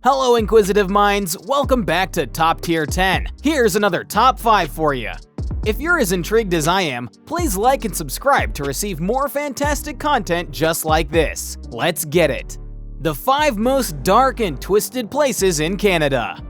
Hello inquisitive minds, welcome back to Top Tier 10. Here's another top 5 for you. If you're as intrigued as I am, please like and subscribe to receive more fantastic content just like this. Let's get it. The 5 most dark and twisted places in Canada.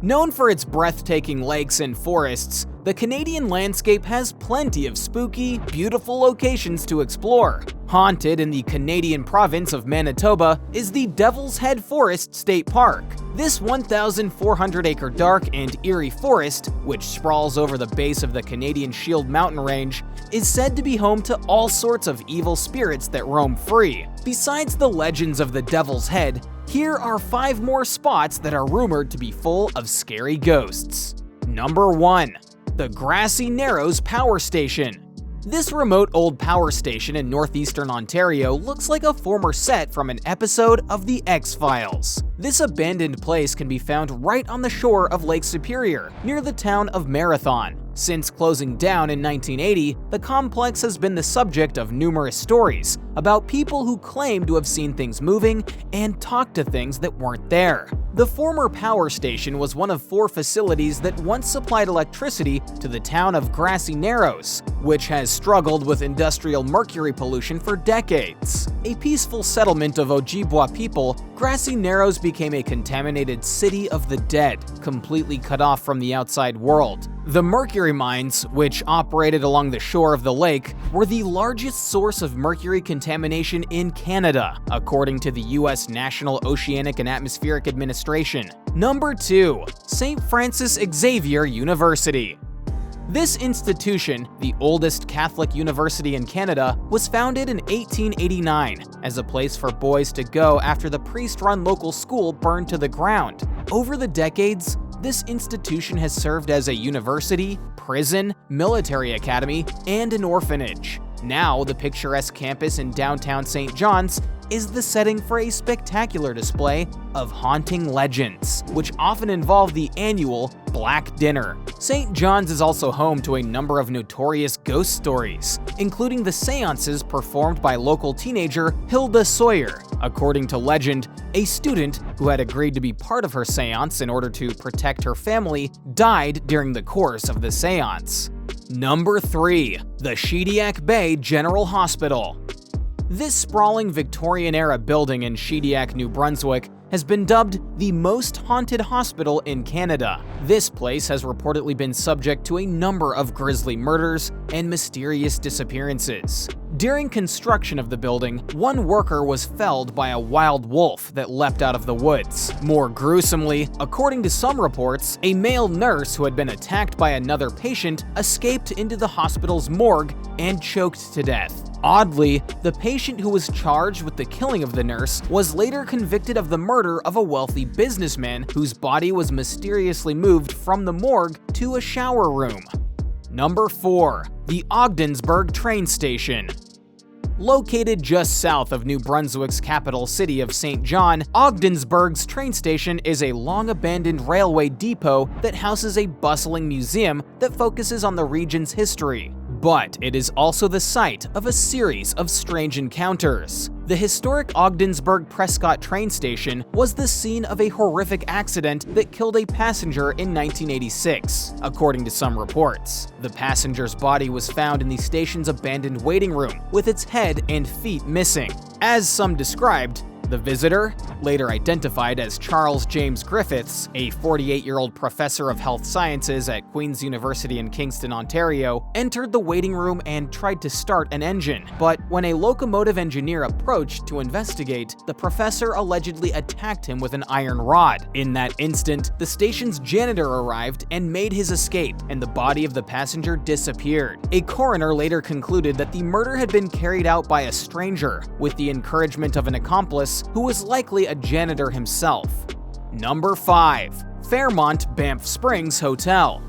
Known for its breathtaking lakes and forests, the Canadian landscape has plenty of spooky, beautiful locations to explore. Haunted in the Canadian province of Manitoba is the Devil's Head Forest State Park. This 1,400-acre dark and eerie forest, which sprawls over the base of the Canadian Shield mountain range, is said to be home to all sorts of evil spirits that roam free. Besides the legends of the Devil's Head, here are 5 more spots that are rumored to be full of scary ghosts. Number 1. The Grassy Narrows Power Station. This remote old power station in northeastern Ontario looks like a former set from an episode of The X-Files. This abandoned place can be found right on the shore of Lake Superior, near the town of Marathon. Since closing down in 1980, the complex has been the subject of numerous stories about people who claim to have seen things moving and talked to things that weren't there. The former power station was one of 4 facilities that once supplied electricity to the town of Grassy Narrows, which has struggled with industrial mercury pollution for decades. A peaceful settlement of Ojibwa people, Grassy Narrows became a contaminated city of the dead, completely cut off from the outside world. The mercury mines, which operated along the shore of the lake, were the largest source of mercury contamination in Canada, according to the U.S. National Oceanic and Atmospheric Administration. Number 2. St. Francis Xavier University. This institution, the oldest Catholic university in Canada, was founded in 1889 as a place for boys to go after the priest-run local school burned to the ground. Over the decades, this institution has served as a university, prison, military academy, and an orphanage. Now, the picturesque campus in downtown St. John's is the setting for a spectacular display of haunting legends, which often involve the annual Black Dinner. St. John's is also home to a number of notorious ghost stories, including the seances performed by local teenager Hilda Sawyer. According to legend, a student who had agreed to be part of her seance in order to protect her family died during the course of the seance. Number 3. The Shediac Bay General Hospital. This sprawling Victorian-era building in Shediac, New Brunswick, has been dubbed the most haunted hospital in Canada. This place has reportedly been subject to a number of grisly murders and mysterious disappearances. During construction of the building, one worker was felled by a wild wolf that leapt out of the woods. More gruesomely, according to some reports, a male nurse who had been attacked by another patient escaped into the hospital's morgue and choked to death. Oddly, the patient who was charged with the killing of the nurse was later convicted of the murder of a wealthy businessman whose body was mysteriously moved from the morgue to a shower room. Number 4. The Ogdensburg Train Station. Located just south of New Brunswick's capital city of St. John, Ogdensburg's train station is a long-abandoned railway depot that houses a bustling museum that focuses on the region's history. But it is also the site of a series of strange encounters. The historic Ogdensburg Prescott train station was the scene of a horrific accident that killed a passenger in 1986, according to some reports. The passenger's body was found in the station's abandoned waiting room, with its head and feet missing. As some described, the visitor, later identified as Charles James Griffiths, a 48-year-old professor of health sciences at Queen's University in Kingston, Ontario, entered the waiting room and tried to start an engine. But when a locomotive engineer approached to investigate, the professor allegedly attacked him with an iron rod. In that instant, the station's janitor arrived and made his escape, and the body of the passenger disappeared. A coroner later concluded that the murder had been carried out by a stranger, with the encouragement of an accomplice who was likely a janitor himself. Number 5. Fairmont Banff Springs Hotel.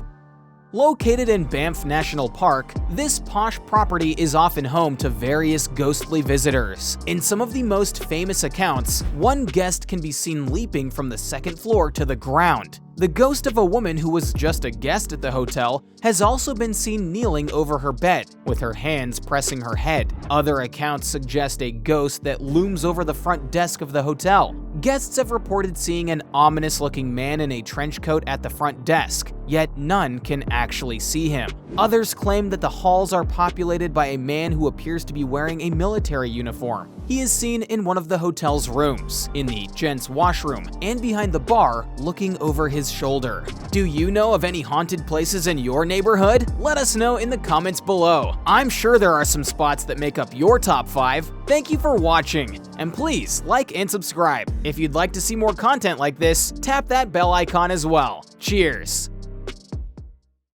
Located in Banff National Park, this posh property is often home to various ghostly visitors. In some of the most famous accounts, one guest can be seen leaping from the second floor to the ground. The ghost of a woman who was just a guest at the hotel has also been seen kneeling over her bed, with her hands pressing her head. Other accounts suggest a ghost that looms over the front desk of the hotel. Guests have reported seeing an ominous-looking man in a trench coat at the front desk, yet none can actually see him. Others claim that the halls are populated by a man who appears to be wearing a military uniform. He is seen in one of the hotel's rooms, in the gents' washroom, and behind the bar, looking over his shoulder. Do you know of any haunted places in your neighborhood? Let us know in the comments below. I'm sure there are some spots that make up your top 5. Thank you for watching, and please like and subscribe. If you'd like to see more content like this, tap that bell icon as well. Cheers!